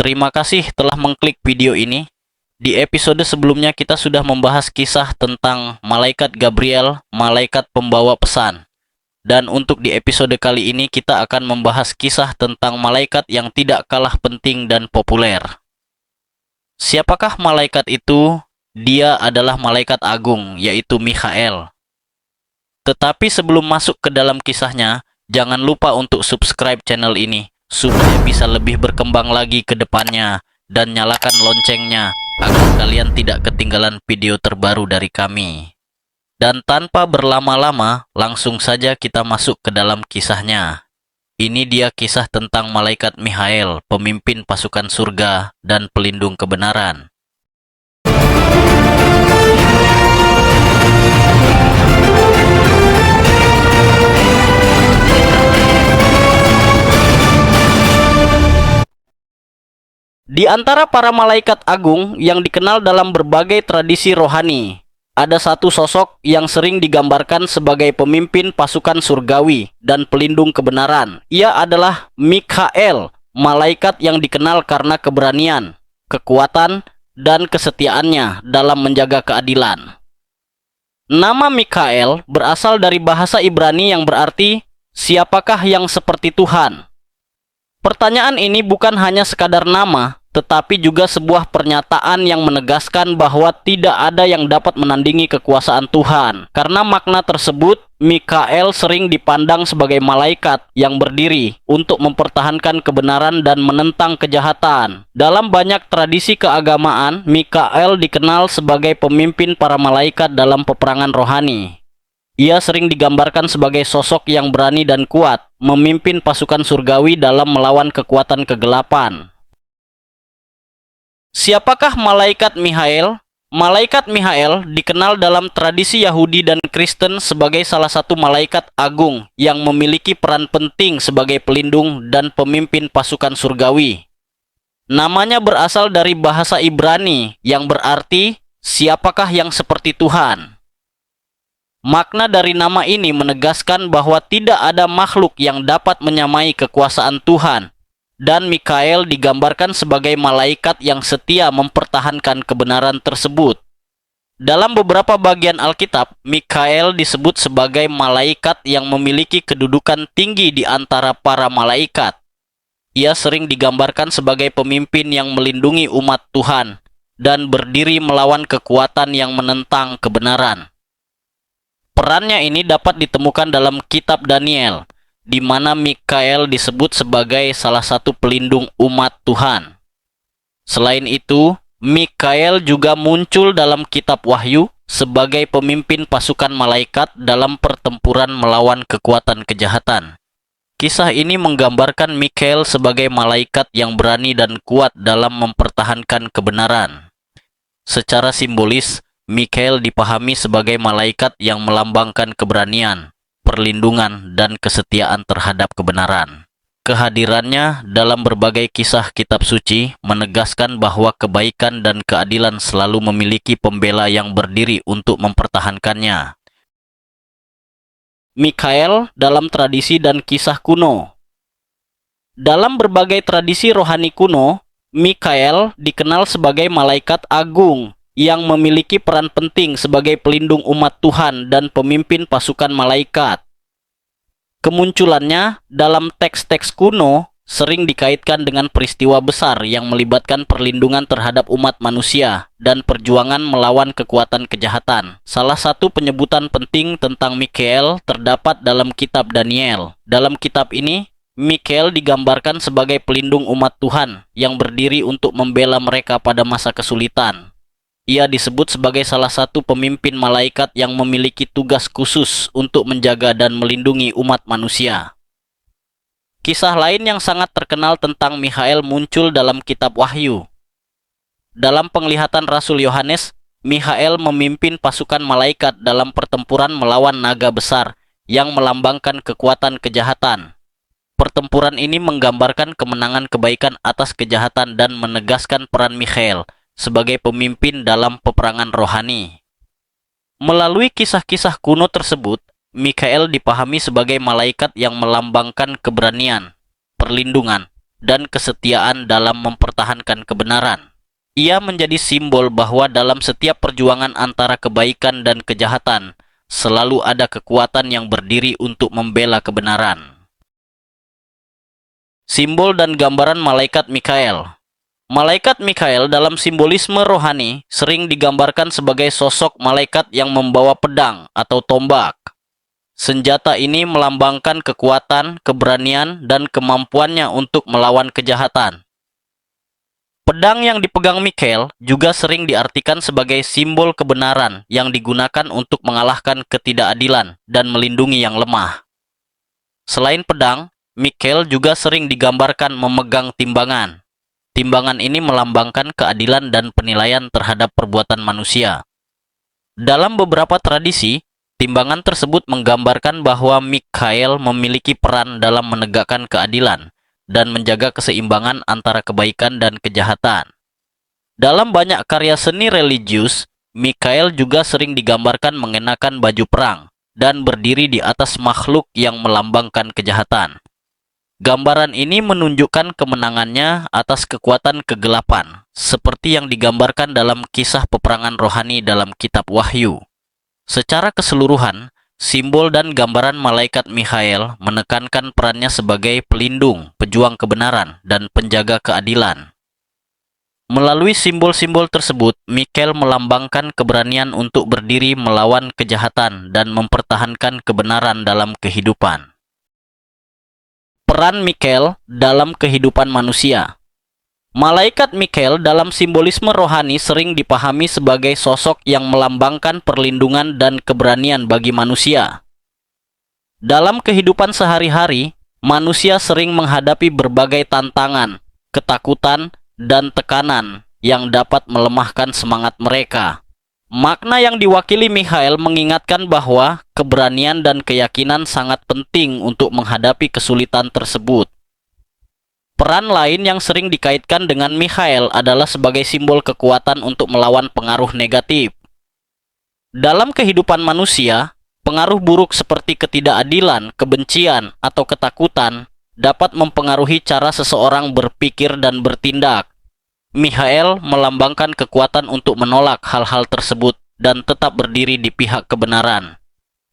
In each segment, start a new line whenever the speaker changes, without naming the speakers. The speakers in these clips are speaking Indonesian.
Terima kasih telah mengklik video ini. Di episode sebelumnya kita sudah membahas kisah tentang malaikat Gabriel, malaikat pembawa pesan. Dan untuk di episode kali ini kita akan membahas kisah tentang malaikat yang tidak kalah penting dan populer. Siapakah malaikat itu? Dia adalah malaikat agung, yaitu Mikhael. Tetapi sebelum masuk ke dalam kisahnya, jangan lupa untuk subscribe channel ini, supaya bisa lebih berkembang lagi ke depannya, dan nyalakan loncengnya, agar kalian tidak ketinggalan video terbaru dari kami. Dan tanpa berlama-lama, langsung saja kita masuk ke dalam kisahnya. Ini dia kisah tentang malaikat Mikhael, pemimpin pasukan surga dan pelindung kebenaran. Di antara para malaikat agung yang dikenal dalam berbagai tradisi rohani, ada satu sosok yang sering digambarkan sebagai pemimpin pasukan surgawi dan pelindung kebenaran. Ia adalah Mikhael, malaikat yang dikenal karena keberanian, kekuatan, dan kesetiaannya dalam menjaga keadilan. Nama Mikhael berasal dari bahasa Ibrani yang berarti, "Siapakah yang seperti Tuhan?" Pertanyaan ini bukan hanya sekadar nama, tetapi juga sebuah pernyataan yang menegaskan bahwa tidak ada yang dapat menandingi kekuasaan Tuhan. Karena makna tersebut, Mikhael sering dipandang sebagai malaikat yang berdiri untuk mempertahankan kebenaran dan menentang kejahatan. Dalam banyak tradisi keagamaan, Mikhael dikenal sebagai pemimpin para malaikat dalam peperangan rohani. Ia sering digambarkan sebagai sosok yang berani dan kuat, memimpin pasukan surgawi dalam melawan kekuatan kegelapan. Siapakah malaikat Mikhael? Malaikat Mikhael dikenal dalam tradisi Yahudi dan Kristen sebagai salah satu malaikat agung yang memiliki peran penting sebagai pelindung dan pemimpin pasukan surgawi. Namanya berasal dari bahasa Ibrani yang berarti, "Siapakah yang seperti Tuhan?" Makna dari nama ini menegaskan bahwa tidak ada makhluk yang dapat menyamai kekuasaan Tuhan, dan Mikhael digambarkan sebagai malaikat yang setia mempertahankan kebenaran tersebut. Dalam beberapa bagian Alkitab, Mikhael disebut sebagai malaikat yang memiliki kedudukan tinggi di antara para malaikat. Ia sering digambarkan sebagai pemimpin yang melindungi umat Tuhan dan berdiri melawan kekuatan yang menentang kebenaran. Perannya ini dapat ditemukan dalam kitab Daniel, di mana Mikhael disebut sebagai salah satu pelindung umat Tuhan. Selain itu, Mikhael juga muncul dalam kitab Wahyu sebagai pemimpin pasukan malaikat dalam pertempuran melawan kekuatan kejahatan. Kisah ini menggambarkan Mikhael sebagai malaikat yang berani dan kuat dalam mempertahankan kebenaran. Secara simbolis, Mikhael dipahami sebagai malaikat yang melambangkan keberanian, perlindungan, dan kesetiaan terhadap kebenaran. Kehadirannya dalam berbagai kisah kitab suci menegaskan bahwa kebaikan dan keadilan selalu memiliki pembela yang berdiri untuk mempertahankannya. Mikhael dalam tradisi dan kisah kuno. Dalam berbagai tradisi rohani kuno, Mikhael dikenal sebagai malaikat agung yang memiliki peran penting sebagai pelindung umat Tuhan dan pemimpin pasukan malaikat. Kemunculannya dalam teks-teks kuno sering dikaitkan dengan peristiwa besar yang melibatkan perlindungan terhadap umat manusia dan perjuangan melawan kekuatan kejahatan. Salah satu penyebutan penting tentang Mikhael terdapat dalam kitab Daniel. Dalam kitab ini, Mikhael digambarkan sebagai pelindung umat Tuhan yang berdiri untuk membela mereka pada masa kesulitan. Ia disebut sebagai salah satu pemimpin malaikat yang memiliki tugas khusus untuk menjaga dan melindungi umat manusia. Kisah lain yang sangat terkenal tentang Mikhael muncul dalam kitab Wahyu. Dalam penglihatan Rasul Yohanes, Mikhael memimpin pasukan malaikat dalam pertempuran melawan naga besar yang melambangkan kekuatan kejahatan. Pertempuran ini menggambarkan kemenangan kebaikan atas kejahatan dan menegaskan peran Mikhael sebagai pemimpin dalam peperangan rohani. Melalui kisah-kisah kuno tersebut, Mikhael dipahami sebagai malaikat yang melambangkan keberanian, perlindungan, dan kesetiaan dalam mempertahankan kebenaran. Ia menjadi simbol bahwa dalam setiap perjuangan antara kebaikan dan kejahatan, selalu ada kekuatan yang berdiri untuk membela kebenaran. Simbol dan gambaran malaikat Mikael. Malaikat Mikael dalam simbolisme rohani sering digambarkan sebagai sosok malaikat yang membawa pedang atau tombak. Senjata ini melambangkan kekuatan, keberanian, dan kemampuannya untuk melawan kejahatan. Pedang yang dipegang Mikael juga sering diartikan sebagai simbol kebenaran yang digunakan untuk mengalahkan ketidakadilan dan melindungi yang lemah. Selain pedang, Mikael juga sering digambarkan memegang timbangan. Timbangan ini melambangkan keadilan dan penilaian terhadap perbuatan manusia. Dalam beberapa tradisi, timbangan tersebut menggambarkan bahwa Mikael memiliki peran dalam menegakkan keadilan dan menjaga keseimbangan antara kebaikan dan kejahatan. Dalam banyak karya seni religius, Mikael juga sering digambarkan mengenakan baju perang dan berdiri di atas makhluk yang melambangkan kejahatan. Gambaran ini menunjukkan kemenangannya atas kekuatan kegelapan, seperti yang digambarkan dalam kisah peperangan rohani dalam kitab Wahyu. Secara keseluruhan, simbol dan gambaran malaikat Mikael menekankan perannya sebagai pelindung, pejuang kebenaran, dan penjaga keadilan. Melalui simbol-simbol tersebut, Mikael melambangkan keberanian untuk berdiri melawan kejahatan dan mempertahankan kebenaran dalam kehidupan. Peran Mikael dalam kehidupan manusia. Malaikat Mikael dalam simbolisme rohani sering dipahami sebagai sosok yang melambangkan perlindungan dan keberanian bagi manusia. Dalam kehidupan sehari-hari, manusia sering menghadapi berbagai tantangan, ketakutan, dan tekanan yang dapat melemahkan semangat mereka. Makna yang diwakili Mikael mengingatkan bahwa keberanian dan keyakinan sangat penting untuk menghadapi kesulitan tersebut. Peran lain yang sering dikaitkan dengan Mikael adalah sebagai simbol kekuatan untuk melawan pengaruh negatif. Dalam kehidupan manusia, pengaruh buruk seperti ketidakadilan, kebencian, atau ketakutan dapat mempengaruhi cara seseorang berpikir dan bertindak. Mikael melambangkan kekuatan untuk menolak hal-hal tersebut dan tetap berdiri di pihak kebenaran.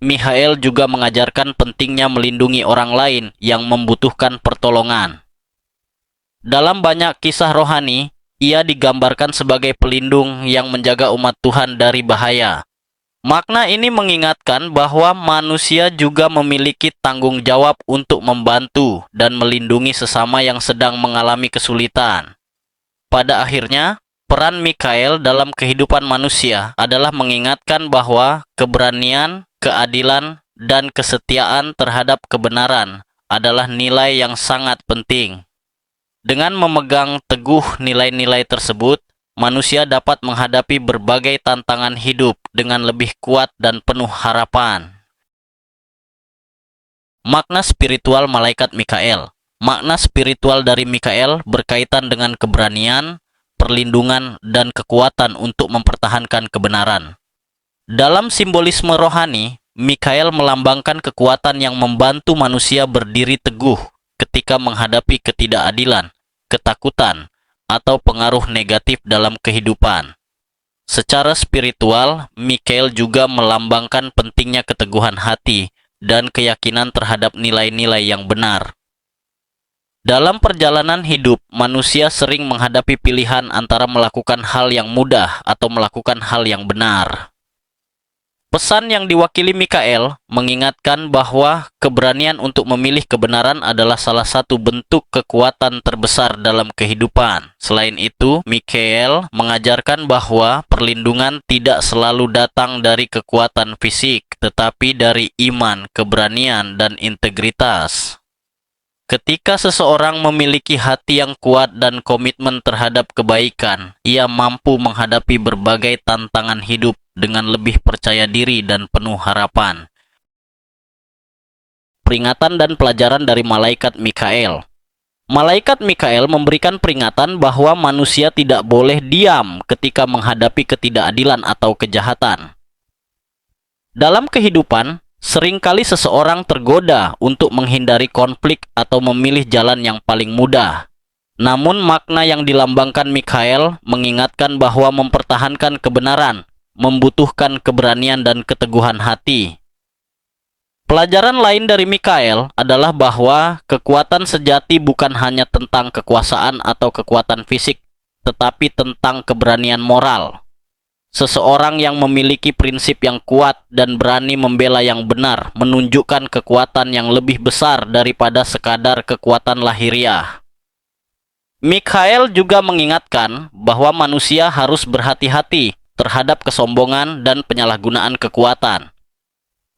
Mikael juga mengajarkan pentingnya melindungi orang lain yang membutuhkan pertolongan. Dalam banyak kisah rohani, ia digambarkan sebagai pelindung yang menjaga umat Tuhan dari bahaya. Makna ini mengingatkan bahwa manusia juga memiliki tanggung jawab untuk membantu dan melindungi sesama yang sedang mengalami kesulitan. Pada akhirnya, peran Mikael dalam kehidupan manusia adalah mengingatkan bahwa keberanian, keadilan, dan kesetiaan terhadap kebenaran adalah nilai yang sangat penting. Dengan memegang teguh nilai-nilai tersebut, manusia dapat menghadapi berbagai tantangan hidup dengan lebih kuat dan penuh harapan. Makna spiritual malaikat Mikael. Makna spiritual dari Mikael berkaitan dengan keberanian, perlindungan, dan kekuatan untuk mempertahankan kebenaran. Dalam simbolisme rohani, Mikael melambangkan kekuatan yang membantu manusia berdiri teguh ketika menghadapi ketidakadilan, ketakutan, atau pengaruh negatif dalam kehidupan. Secara spiritual, Mikael juga melambangkan pentingnya keteguhan hati dan keyakinan terhadap nilai-nilai yang benar. Dalam perjalanan hidup, manusia sering menghadapi pilihan antara melakukan hal yang mudah atau melakukan hal yang benar. Pesan yang diwakili Mikael mengingatkan bahwa keberanian untuk memilih kebenaran adalah salah satu bentuk kekuatan terbesar dalam kehidupan. Selain itu, Mikael mengajarkan bahwa perlindungan tidak selalu datang dari kekuatan fisik, tetapi dari iman, keberanian, dan integritas. Ketika seseorang memiliki hati yang kuat dan komitmen terhadap kebaikan, ia mampu menghadapi berbagai tantangan hidup dengan lebih percaya diri dan penuh harapan. Peringatan dan pelajaran dari malaikat Mikael. Malaikat Mikael memberikan peringatan bahwa manusia tidak boleh diam ketika menghadapi ketidakadilan atau kejahatan. Dalam kehidupan, seringkali seseorang tergoda untuk menghindari konflik atau memilih jalan yang paling mudah. Namun makna yang dilambangkan Mikhael mengingatkan bahwa mempertahankan kebenaran membutuhkan keberanian dan keteguhan hati. Pelajaran lain dari Mikhael adalah bahwa kekuatan sejati bukan hanya tentang kekuasaan atau kekuatan fisik, tetapi tentang keberanian moral. Seseorang yang memiliki prinsip yang kuat dan berani membela yang benar menunjukkan kekuatan yang lebih besar daripada sekadar kekuatan lahiriah. Mikhael juga mengingatkan bahwa manusia harus berhati-hati terhadap kesombongan dan penyalahgunaan kekuatan.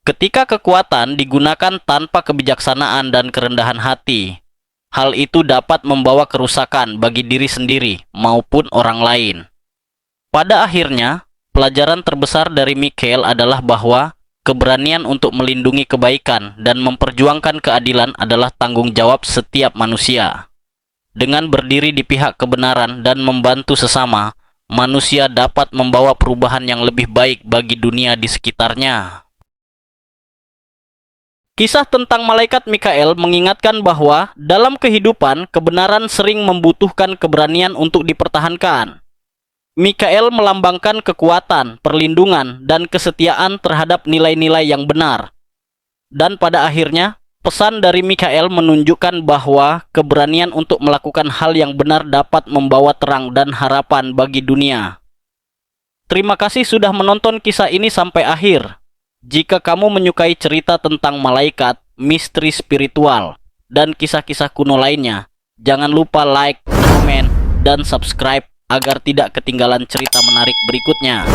Ketika kekuatan digunakan tanpa kebijaksanaan dan kerendahan hati, hal itu dapat membawa kerusakan bagi diri sendiri maupun orang lain. Pada akhirnya, pelajaran terbesar dari Mikhael adalah bahwa keberanian untuk melindungi kebaikan dan memperjuangkan keadilan adalah tanggung jawab setiap manusia. Dengan berdiri di pihak kebenaran dan membantu sesama, manusia dapat membawa perubahan yang lebih baik bagi dunia di sekitarnya. Kisah tentang malaikat Mikhael mengingatkan bahwa dalam kehidupan, kebenaran sering membutuhkan keberanian untuk dipertahankan. Mikhael melambangkan kekuatan, perlindungan, dan kesetiaan terhadap nilai-nilai yang benar. Dan pada akhirnya, pesan dari Mikhael menunjukkan bahwa keberanian untuk melakukan hal yang benar dapat membawa terang dan harapan bagi dunia. Terima kasih sudah menonton kisah ini sampai akhir. Jika kamu menyukai cerita tentang malaikat, misteri spiritual, dan kisah-kisah kuno lainnya, jangan lupa like, komen, dan subscribe agar tidak ketinggalan cerita menarik berikutnya.